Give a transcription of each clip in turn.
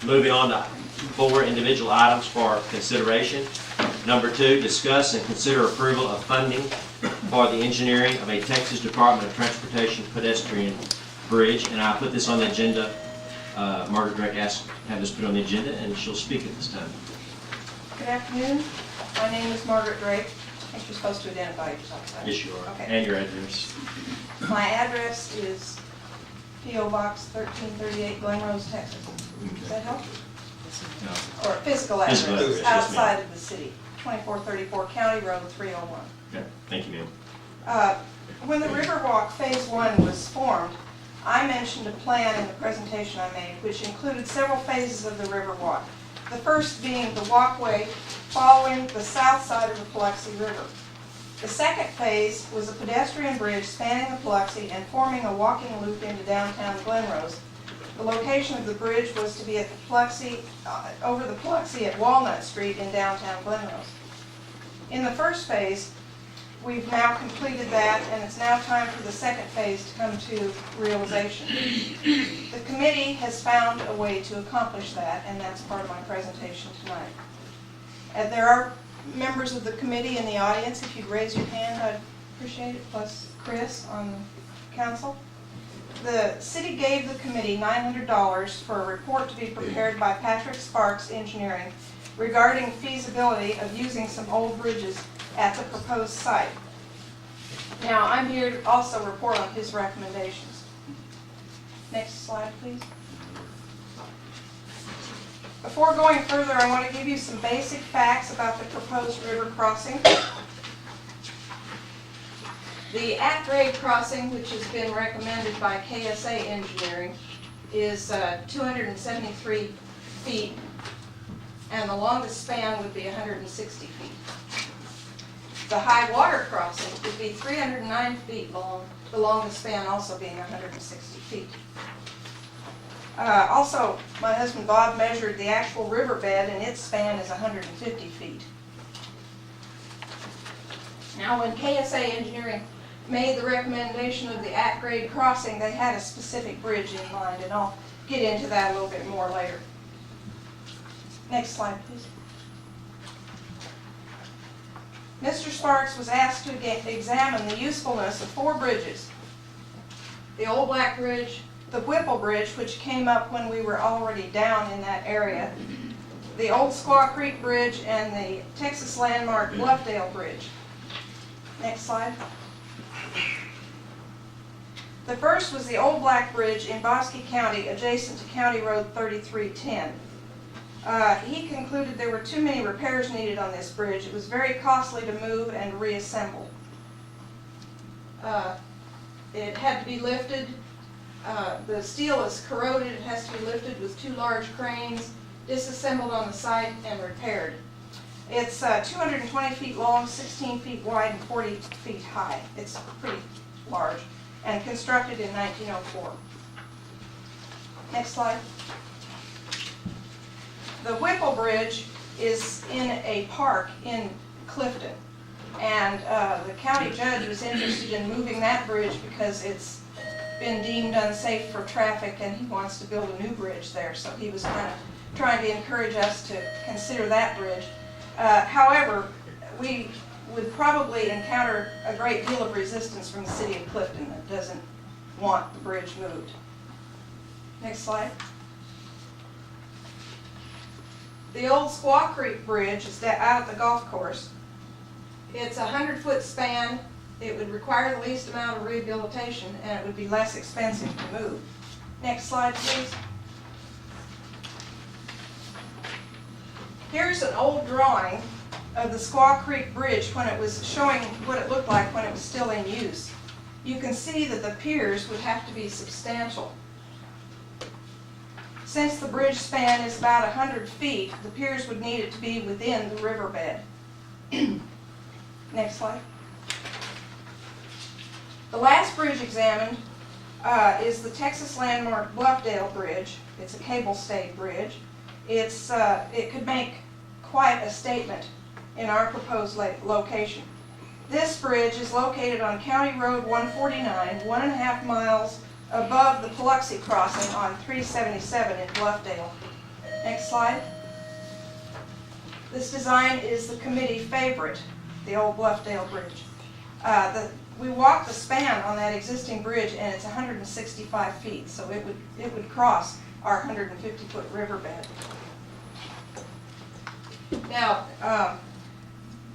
Moving on to 4 individual items for consideration. Number 2, discuss and consider approval of funding for the engineering of a Texas Department of Transportation pedestrian bridge. And I put this on the agenda. Margaret Drake asked to have this put on the agenda, and she'll speak at this time. Good afternoon. My name is Margaret Drake. I think you're supposed to identify yourself. Right? Yes, you are. Okay. And your address. My address is P.O. Box 1338, Glen Rose, Texas. Does that help? No. Or physical address, Physical address, yes, outside of the city. 2434 County Road 301. Okay, thank you, ma'am. When the Riverwalk Phase 1 was formed, I mentioned a plan in the presentation I made, which included several phases of the Riverwalk. The first being the walkway following the south side of the Paluxy River. The second phase was a pedestrian bridge spanning the Paluxy and forming a walking loop into downtown Glen Rose. The location of the bridge was to be at the Paluxy, over the Paluxy at Walnut Street in downtown Glen Rose. In the first phase, we've now completed that, and it's now time for the second phase to come to realization. The committee has found a way to accomplish that, and that's part of my presentation tonight. And there are members of the committee in the audience. If you'd raise your hand, I'd appreciate it, plus Chris on the council. The city gave the committee $900 for a report to be prepared by Patrick Sparks Engineering regarding feasibility of using some old bridges at the proposed site. Now, I'm here to also report on his recommendations. Next slide, please. Before going further, I want to give you some basic facts about the proposed river crossing. The at-grade crossing, which has been recommended by KSA Engineering, is 273 feet, and the longest span would be 160 feet. The high water crossing would be 309 feet long, the longest span also being 160 feet. Also, my husband Bob measured the actual riverbed, and its span is 150 feet. Now, when KSA Engineering made the recommendation of the at-grade crossing, they had a specific bridge in mind, and I'll get into that a little bit more later. Next slide, please. Mr. Sparks was asked to examine the usefulness of 4 bridges. The Old Black Bridge, the Whipple Bridge, which came up when we were already down in that area, the Old Squaw Creek Bridge, and the Texas landmark Bluffdale Bridge. Next slide. The first was the Old Black Bridge in Bosque County, adjacent to County Road 3310. He concluded there were too many repairs needed on this bridge. It was very costly to move and reassemble. It had to be lifted. The steel is corroded. It has to be lifted with 2 large cranes, disassembled on the site, and repaired. It's 220 feet long, 16 feet wide, and 40 feet high. It's pretty large, and constructed in 1904. Next slide. The Whipple Bridge is in a park in Clifton, and the county judge was interested in moving that bridge because it's been deemed unsafe for traffic, and he wants to build a new bridge there, so he was kind of trying to encourage us to consider that bridge. However, we would probably encounter a great deal of resistance from the city of Clifton that doesn't want the bridge moved. Next slide. The Old Squaw Creek Bridge is out at the golf course. It's a 100-foot span. It would require the least amount of rehabilitation, and it would be less expensive to move. Next slide, please. Here's an old drawing of the Squaw Creek Bridge when it was showing what it looked like when it was still in use. You can see that the piers would have to be substantial. Since the bridge span is about 100 feet, the piers would need it to be within the riverbed. Next slide. The last bridge examined is the Texas landmark Bluffdale Bridge. It's a cable-stayed bridge. It could make quite a statement in our proposed location. This bridge is located on County Road 149, 1.5 miles above the Paluxy crossing on 377 in Bluffdale. Next slide. This design is the committee favorite, the old Bluffdale Bridge. We walked the span on that existing bridge, and it's 165 feet, so it would cross our 150-foot riverbed. Now,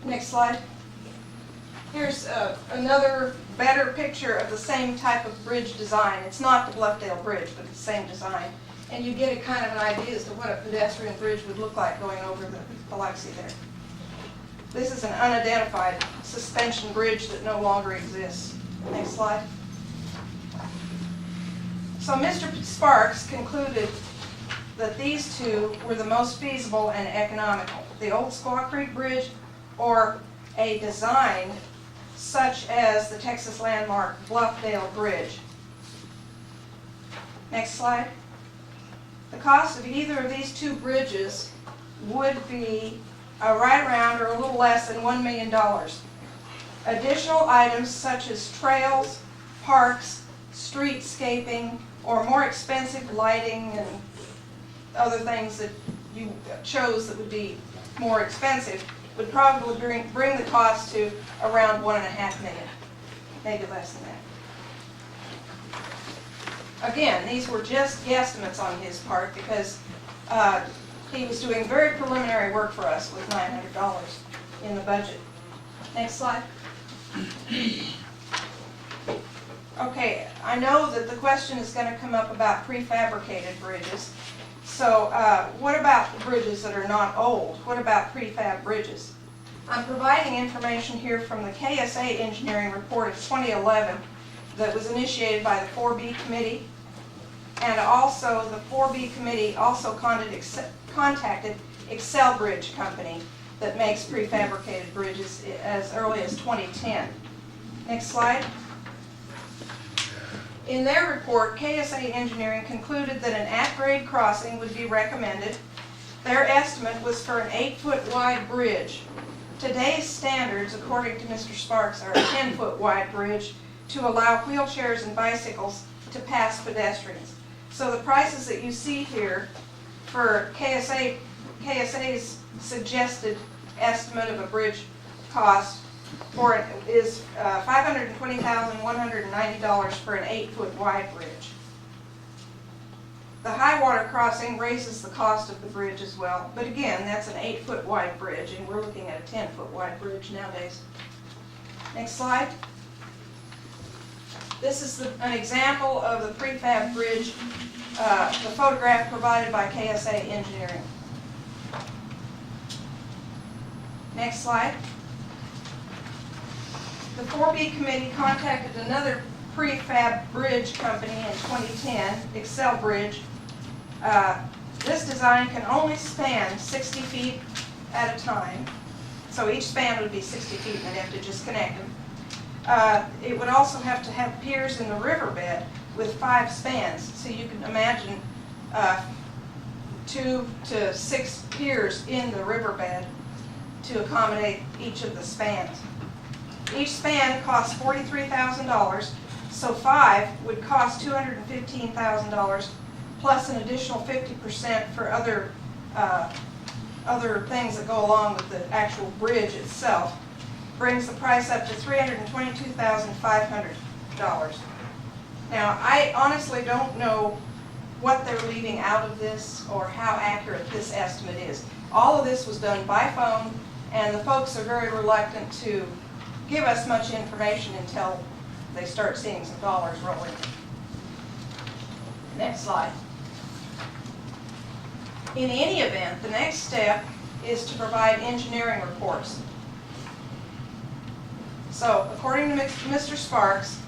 next slide. Here's another better picture of the same type of bridge design. It's not the Bluffdale Bridge, but it's the same design. And you get a kind of an idea as to what a pedestrian bridge would look like going over the Paluxy there. This is an unidentified suspension bridge that no longer exists. Next slide. So Mr. Sparks concluded that these two were the most feasible and economical. The old Squaw Creek Bridge, or a design such as the Texas landmark Bluffdale Bridge. Next slide. The cost of either of these two bridges would be right around or a little less than $1 million. Additional items such as trails, parks, streetscaping, or more expensive lighting and other things that you chose that would be more expensive would probably bring the cost to around $1.5 million, maybe less than that. Again, these were just guesstimates on his part because he was doing very preliminary work for us with $900 in the budget. Next slide. Okay, I know that the question is going to come up about prefabricated bridges. So what about the bridges that are not old? What about prefab bridges? I'm providing information here from the KSA engineering report of 2011 that was initiated by the 4B committee. And also the 4B committee also contacted Excel Bridge Company that makes prefabricated bridges as early as 2010. Next slide. In their report, KSA Engineering concluded that an at-grade crossing would be recommended. Their estimate was for an 8-foot wide bridge. Today's standards, according to Mr. Sparks, are a 10-foot wide bridge to allow wheelchairs and bicycles to pass pedestrians. So the prices that you see here for KSA's suggested estimate of a bridge cost for it is $520,190 for an 8-foot wide bridge. The high water crossing raises the cost of the bridge as well, but again, that's an 8-foot wide bridge, and we're looking at a 10-foot wide bridge nowadays. Next slide. This is an example of the prefab bridge, the photograph provided by KSA Engineering. Next slide. The 4B committee contacted another prefab bridge company in 2010, Excel Bridge. This design can only span 60 feet at a time. So each span would be 60 feet, and they'd have to just connect them. It would also have to have piers in the riverbed with 5 spans. So you can imagine 2 to 6 piers in the riverbed to accommodate each of the spans. Each span costs $43,000, so 5 would cost $215,000 plus an additional 50% for other things that go along with the actual bridge itself. Brings the price up to $322,500. Now, I honestly don't know what they're leaving out of this or how accurate this estimate is. All of this was done by phone, and the folks are very reluctant to give us much information until they start seeing some dollars rolling. Next slide. In any event, the next step is to provide engineering reports. So, according to Mr. Sparks,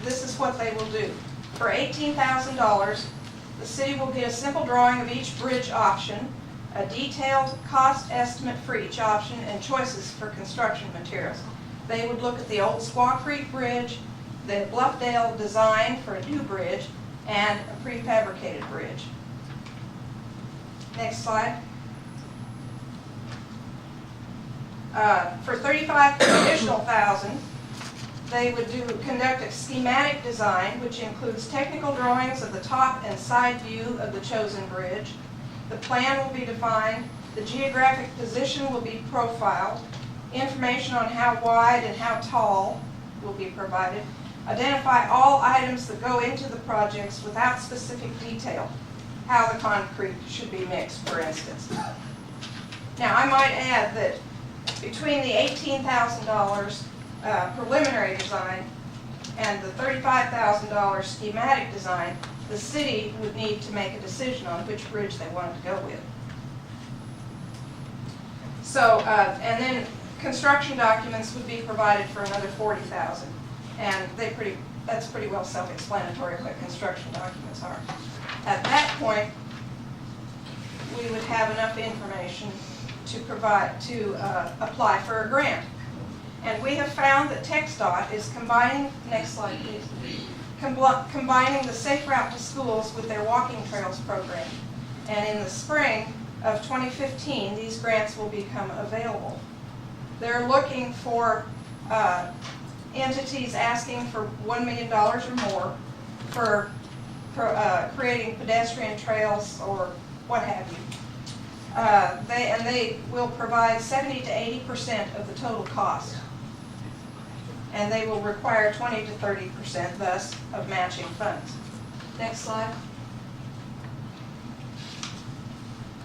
this is what they will do. For $18,000, the city will get a simple drawing of each bridge option, a detailed cost estimate for each option, and choices for construction materials. They would look at the old Squaw Creek Bridge, the Bluffdale design for a new bridge, and a prefabricated bridge. Next slide. For $35,000, they would conduct a schematic design, which includes technical drawings of the top and side view of the chosen bridge, The plan will be defined, the geographic position will be profiled, information on how wide and how tall will be provided. Identify all items that go into the projects without specific detail, how the concrete should be mixed, for instance. Now, I might add that between the $18,000 preliminary design and the $35,000 schematic design, the city would need to make a decision on which bridge they wanted to go with. So, and then construction documents would be provided for another $40,000, and that's pretty well self-explanatory what construction documents are. At that point, we would have enough information to apply for a grant. And we have found that TxDOT is combining, next slide please, combining the Safe Route to Schools with their walking trails program. And in the spring of 2015, these grants will become available. They're looking for entities asking for $1 million or more for creating pedestrian trails or what have you. They will provide 70 to 80% of the total cost. And they will require 20 to 30% thus of matching funds. Next slide.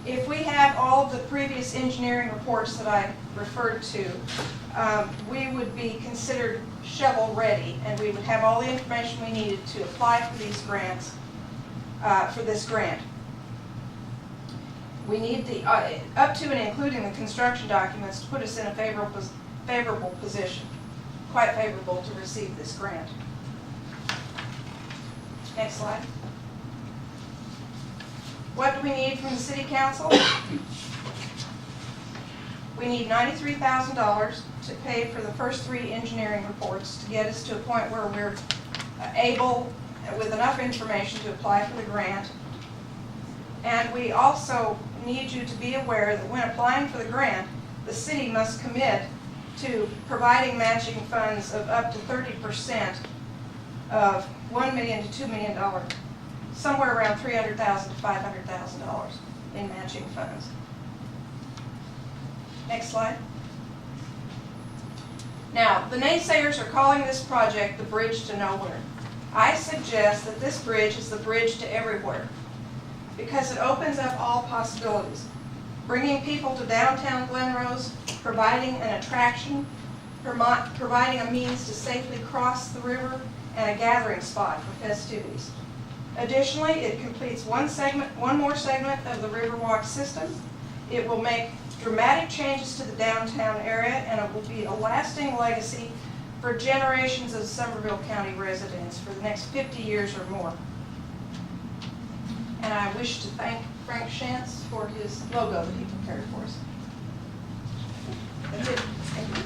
If we have all of the previous engineering reports that I referred to, we would be considered shovel-ready, and we would have all the information we needed to apply for these grants, for this grant. We need the, up to and including the construction documents to put us in a favorable position, quite favorable to receive this grant. Next slide. What do we need from the City Council? We need $93,000 to pay for the first 3 engineering reports to get us to a point where we're able, with enough information, to apply for the grant. And we also need you to be aware that when applying for the grant, the city must commit to providing matching funds of up to 30% of $1 million to $2 million, somewhere around $300,000 to $500,000 in matching funds. Next slide. Now, the naysayers are calling this project the bridge to nowhere. I suggest that this bridge is the bridge to everywhere, because it opens up all possibilities. Bringing people to downtown Glen Rose, providing an attraction, providing a means to safely cross the river, and a gathering spot for festivities. Additionally, it completes one more segment of the Riverwalk system. It will make dramatic changes to the downtown area, and it will be a lasting legacy for generations of Somervell County residents for the next 50 years or more. And I wish to thank Frank Shantz for his logo that he prepared for us. That's it. Thank you.